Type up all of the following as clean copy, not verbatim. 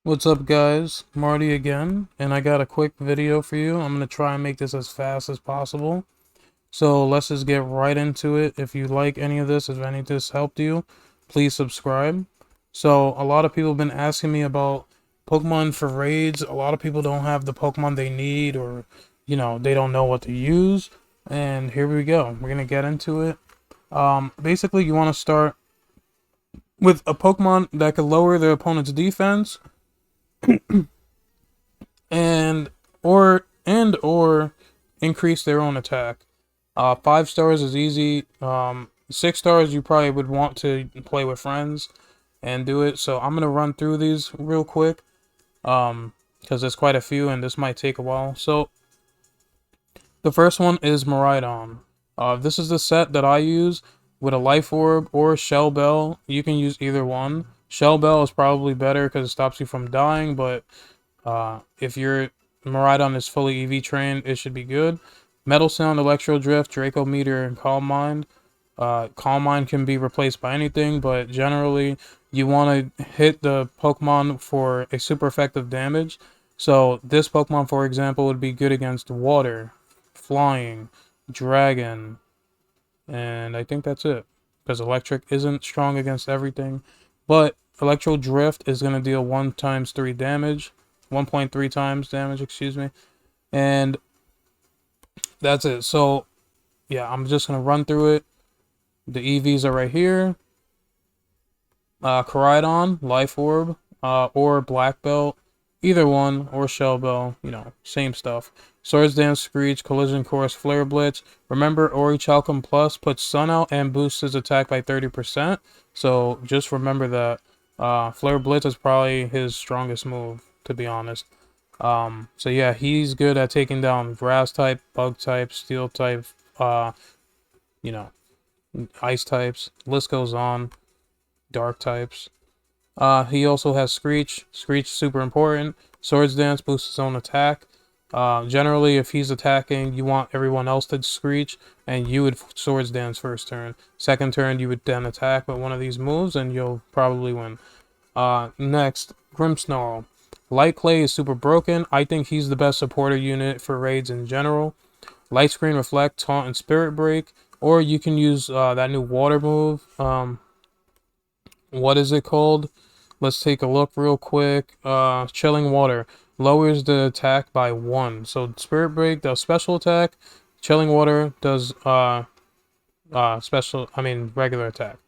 What's up, guys? Marty again, and I got a quick video for you. I'm gonna try and make this as fast as possible. So let's just get right into it. If you like any of this, if any of this helped you, please subscribe. So a lot of people have been asking me about Pokemon for raids. A lot of people don't have the Pokemon they need, or they don't know what to use. And here we go. We're gonna get into it. Basically, you want to start with a Pokemon that could lower their opponent's defense and or increase their own attack. 5 stars is easy. 6 stars you probably would want to play with friends and do it. So I'm gonna run through these real quick. Because there's quite a few and this might take a while. So the first one is Miraidon. This is the set that I use with a Life Orb or Shell Bell. You can use either one. Shell Bell is probably better because it stops you from dying, but if your Miraidon is fully EV trained, it should be good. Metal Sound, Electro Drift, Draco Meteor, and Calm Mind. Calm Mind can be replaced by anything, but generally you want to hit the Pokemon for a super effective damage. So this Pokemon, for example, would be good against water, flying, dragon, and I think that's it. Because electric isn't strong against everything. But Electro Drift is going to deal 1 times 3 damage. 1.3 times damage, excuse me. And that's it. So, yeah, I'm just going to run through it. The EVs are right here. Koraidon, Life Orb, or Black Belt. Either one, or Shell Bell, same stuff. Swords Dance, Screech, Collision Course, Flare Blitz. Remember, Orichalcum Plus puts Sun out and boosts his attack by 30%. So just remember that. Flare Blitz is probably his strongest move, to be honest. So yeah, he's good at taking down Grass type, Bug type, Steel type, Ice types. List goes on. Dark types. He also has Screech. Screech super important. Swords Dance boosts his own attack. Generally, if he's attacking, you want everyone else to Screech, and you would Swords Dance first turn. Second turn, you would then attack with one of these moves, and you'll probably win. Next, Grimmsnarl. Light Clay is super broken. I think he's the best supporter unit for raids in general. Light Screen, Reflect, Taunt, and Spirit Break. Or you can use that new water move. What is it called? Let's take a look real quick. Chilling Water lowers the attack by 1. So Spirit Break does special attack. Chilling Water does regular attack,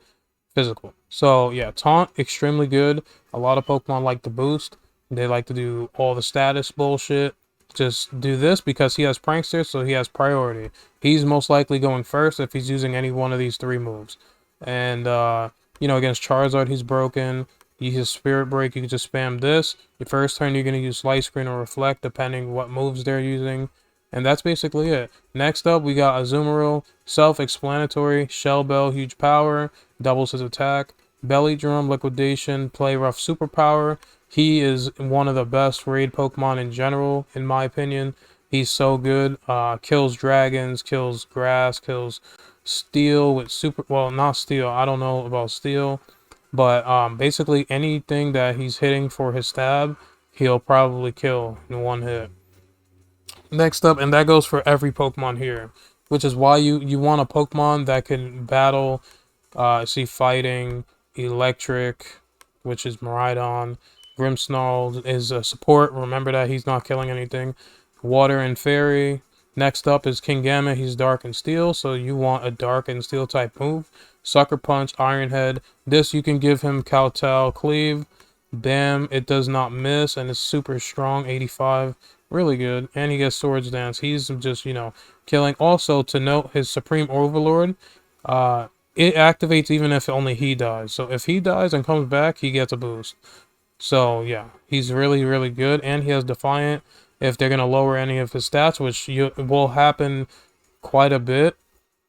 physical. So yeah, Taunt extremely good. A lot of Pokemon like to boost. They like to do all the status bullshit. Just do this because he has Prankster, so he has priority. He's most likely going first if he's using any one of these 3 moves. And against Charizard, he's broken. You use Spirit Break, you can just spam this. Your first turn, you're going to use Light Screen or Reflect, depending what moves they're using. And that's basically it. Next up, we got Azumarill. Self-explanatory. Shell Bell, huge power. Doubles his attack. Belly Drum, Liquidation, Play Rough, superpower. He is one of the best raid Pokemon in general, in my opinion. He's so good. Kills dragons, kills grass, kills steel with super... Well, not steel. I don't know about steel. But basically anything that he's hitting for his stab, he'll probably kill in 1 hit. Next up, and that goes for every Pokemon here, which is why you want a Pokemon that can battle, fighting, electric, which is Miraidon. Grimmsnarl is a support. Remember that he's not killing anything. Water and Fairy. Next up is Kingambit. He's Dark and Steel, so you want a Dark and Steel type move. Sucker Punch, Iron Head. This you can give him Kowtow, Cleave. Bam, it does not miss, and it's super strong, 85. Really good. And he gets Swords Dance. He's just, killing. Also, to note, his Supreme Overlord, it activates even if only he dies. So if he dies and comes back, he gets a boost. So, yeah, he's really, really good. And he has Defiant if they're going to lower any of his stats, which will happen quite a bit.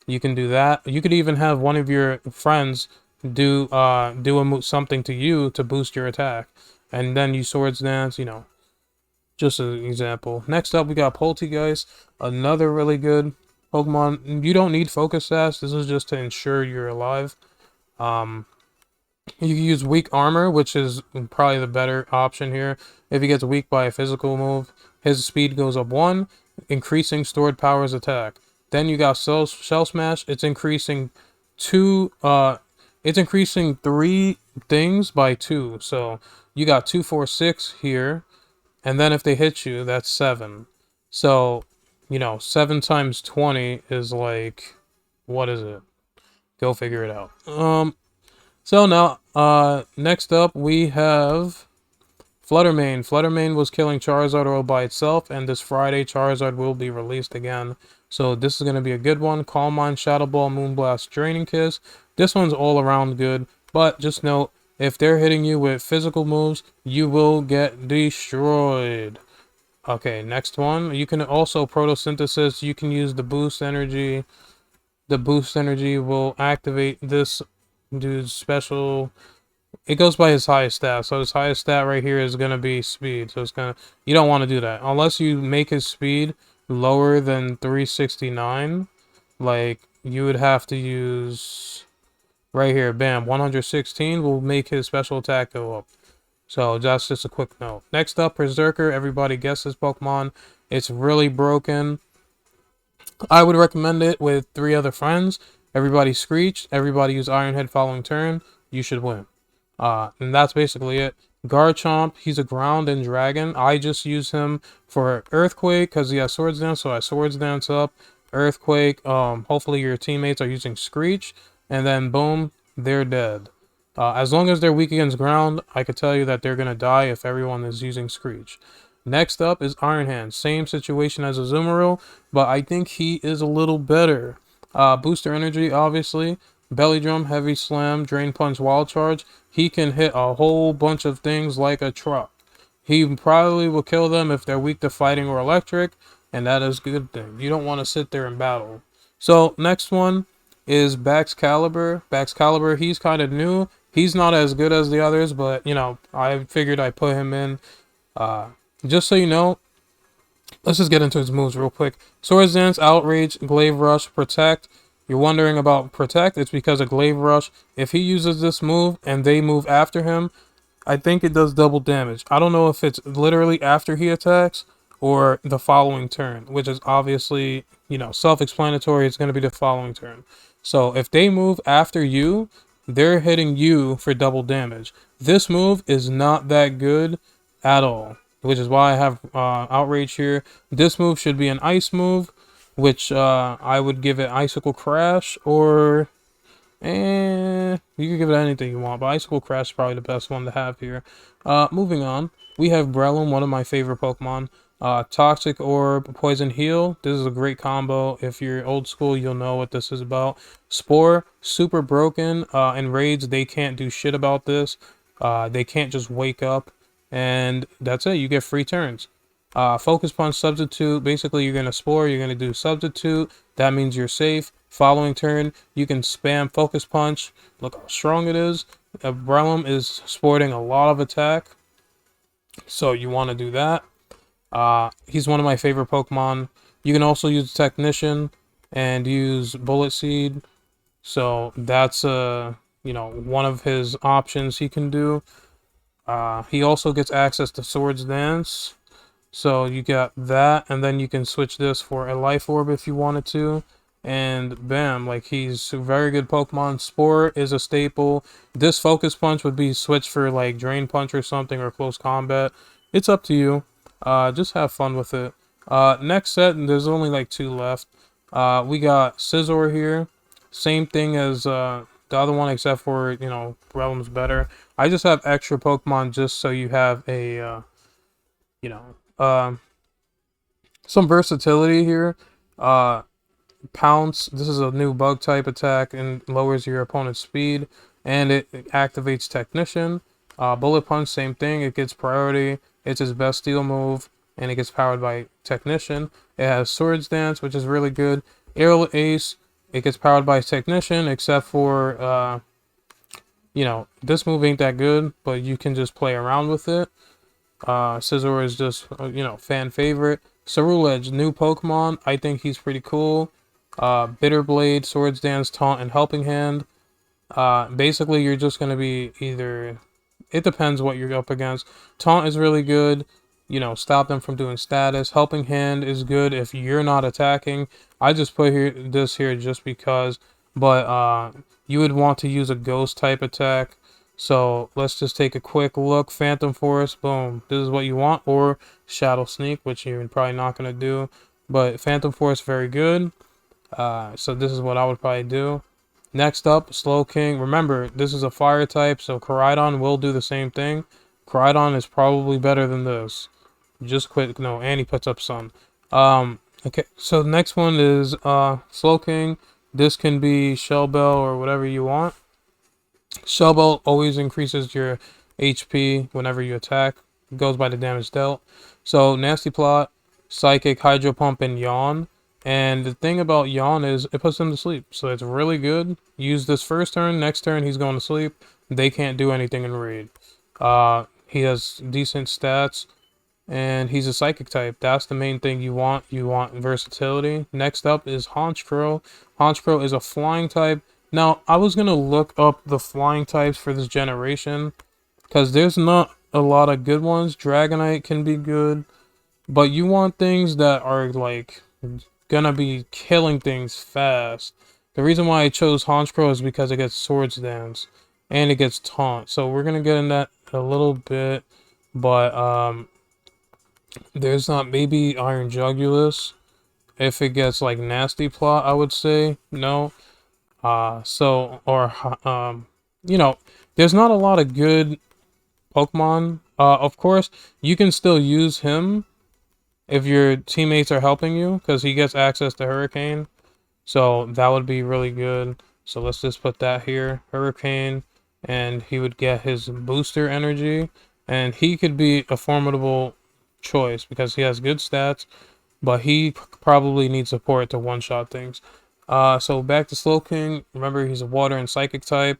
You can do that. You could even have one of your friends do something to you to boost your attack. And then you Swords Dance, just an example. Next up, we got Poltegeist, another really good Pokemon. You don't need Focus Sash. This is just to ensure you're alive. You can use weak armor, which is probably the better option here. If he gets weak by a physical move, his speed goes up 1, increasing stored powers attack. Then you got shell smash. It's increasing 2. It's increasing 3 things by 2. So you got 2, 4, 6 here, and then if they hit you, that's 7. So 7 times 20 is like, what is it? Go figure it out. So now, next up we have Fluttermane. Fluttermane was killing Charizard all by itself, and this Friday Charizard will be released again. So this is going to be a good one. Calm Mind, Shadow Ball, Moonblast, Draining Kiss. This one's all around good, but just note, if they're hitting you with physical moves, you will get destroyed. Okay, next one. You can also Photosynthesis. You can use the Boost Energy. The Boost Energy will activate this dude's special. It goes by his highest stat. So his highest stat right here is going to be speed. So it's going to, you don't want to do that. Unless you make his speed lower than 369. Like, you would have to use right here. Bam. 116 will make his special attack go up. So that's just a quick note. Next up, Berserker. Everybody guesses Pokemon. It's really broken. I would recommend it with 3 other friends. Everybody Screech. Everybody use Iron Head following turn. You should win. And that's basically it. Garchomp, he's a ground and dragon. I just use him for Earthquake because he has Swords Dance, so I Swords Dance up. Earthquake, hopefully your teammates are using Screech, and then boom, they're dead. As long as they're weak against ground, I could tell you that they're going to die if everyone is using Screech. Next up is Iron Hand. Same situation as Azumarill, but I think he is a little better. Booster Energy, obviously. Belly Drum, Heavy Slam, Drain Punch, Wild Charge. He can hit a whole bunch of things like a truck. He probably will kill them if they're weak to fighting or electric, and that is a good thing. You don't want to sit there and battle. So, next one is Baxcalibur. Baxcalibur, he's kind of new. He's not as good as the others, but, I figured I'd put him in. Just so you know, let's just get into his moves real quick. Swords Dance, Outrage, Glaive Rush, Protect. You're wondering about Protect, it's because of Glaive Rush. If he uses this move and they move after him, I think it does double damage. I don't know if it's literally after he attacks or the following turn, which is obviously, self-explanatory. It's going to be the following turn. So if they move after you, they're hitting you for double damage. This move is not that good at all, which is why I have Outrage here. This move should be an Ice move, which I would give it Icicle Crash, or you can give it anything you want, but Icicle Crash is probably the best one to have here. Moving on, we have Breloom, one of my favorite Pokemon. Toxic Orb, Poison Heal. This is a great combo. If you're old school, you'll know what this is about. Spore, super broken. In raids, they can't do shit about this. They can't just wake up, and that's it. You get free turns. Focus Punch, Substitute. Basically, you're going to Spore, you're going to do Substitute. That means you're safe. Following turn, you can spam Focus Punch. Look how strong it is. Breloom is sporting a lot of attack, so you want to do that. He's one of my favorite Pokemon. You can also use Technician and use Bullet Seed. So that's one of his options he can do. He also gets access to Swords Dance. So you got that, and then you can switch this for a Life Orb if you wanted to. And bam, like, he's a very good Pokemon. Spore is a staple. This Focus Punch would be switched for like Drain Punch or something, or Close Combat. It's up to you. Just have fun with it. Next set, and there's only like 2 left. We got Scizor here. Same thing as the other one, except for, Breloom's better. I just have extra Pokemon just so you have a, some versatility here. Pounce, this is a new bug type attack and lowers your opponent's speed, and it activates Technician. Bullet Punch, same thing, it gets priority. It's his best steel move, and it gets powered by Technician. It has Swords Dance, which is really good. Aerial Ace, it gets powered by Technician, except for, this move ain't that good, but you can just play around with it. Scizor is just, fan favorite. Ceruledge, new Pokemon. I think he's pretty cool. Bitter Blade, Swords Dance, Taunt, and Helping Hand. Basically, you're just gonna be either. It depends what you're up against. Taunt is really good. You know, stop them from doing status. Helping Hand is good if you're not attacking. I just put this here just because, but you would want to use a ghost type attack. So let's just take a quick look. Phantom Force, boom. This is what you want, or Shadow Sneak, which you're probably not gonna do. But Phantom Force, very good. So this is what I would probably do. Next up, Slow King. Remember, this is a fire type, so Koraidon will do the same thing. Koraidon is probably better than this. Just quick, no, and he puts up Sun. Okay, so the next one is Slow King. This can be Shell Bell or whatever you want. Shell Bell always increases your HP whenever you attack. It goes by the damage dealt. So Nasty Plot, Psychic, Hydro Pump, and Yawn. And the thing about Yawn is it puts him to sleep. So it's really good. Use this first turn. Next turn he's going to sleep. They can't do anything in raid. He has decent stats. And he's a psychic type. That's the main thing you want. You want versatility. Next up is Honchkrow. Honchkrow is a flying type. Now, I was going to look up the flying types for this generation, because there's not a lot of good ones. Dragonite can be good, but you want things that are, like, gonna be killing things fast. The reason why I chose Honchkrow is because it gets Swords Dance, and it gets Taunt. So we're going to get in that a little bit, but, there's not maybe Iron Jugulus. If it gets like Nasty Plot, I would say no. You know, there's not a lot of good Pokemon. Of course, you can still use him if your teammates are helping you, because he gets access to Hurricane. So that would be really good. So let's just put that here, Hurricane, and he would get his booster energy, and he could be a formidable choice because he has good stats, but he probably needs support to one-shot things. So back to Slowking. Remember, he's a water and psychic type,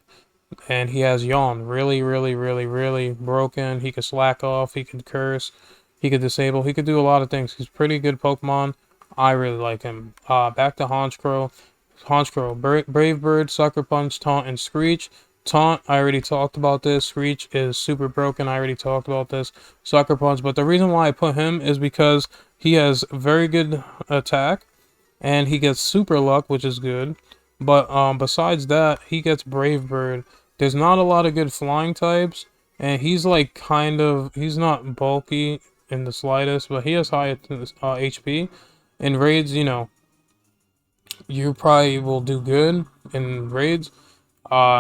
and he has Yawn. Really, really, really, really broken. He could slack off. He could curse. He could disable. He could do a lot of things. He's pretty good Pokemon. I really like him. Back to Honchkrow. Honchkrow, Brave Bird, Sucker Punch, Taunt, and Screech. Taunt, I already talked about this. Screech is super broken. I already talked about this. Sucker Punch. But the reason why I put him is because he has very good attack. And he gets Super Luck, which is good. But besides that, he gets Brave Bird. There's not a lot of good flying types. And he's like he's not bulky in the slightest. But he has high HP. In raids, you know, you probably will do good in raids.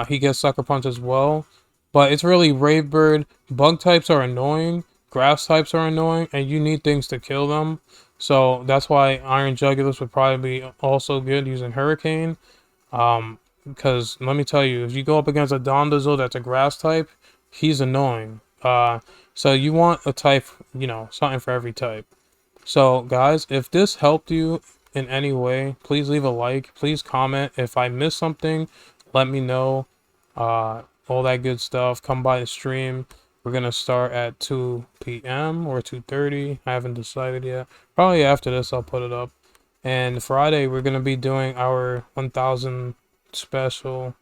He gets Sucker Punch as well. But it's really Brave Bird. Bug types are annoying. Grass types are annoying. And you need things to kill them. So that's why Iron Jugulus would probably be also good using Hurricane. Because let me tell you, if you go up against a Dondozo that's a grass type, he's annoying. So you want a type, you know, something for every type. So guys, if this helped you in any way, please leave a like. Please comment. If I missed something, let me know. All that good stuff. Come by the stream. We're gonna start at 2 p.m. or 2:30. I haven't decided yet. Probably after this I'll put it up. And Friday we're gonna be doing our 1,000 special,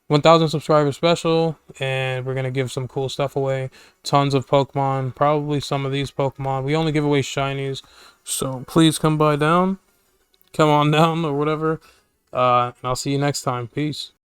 1,000 subscriber special, and we're gonna give some cool stuff away. Tons of Pokemon. Probably some of these Pokemon. We only give away shinies, so please come on down or whatever. And I'll see you next time. Peace.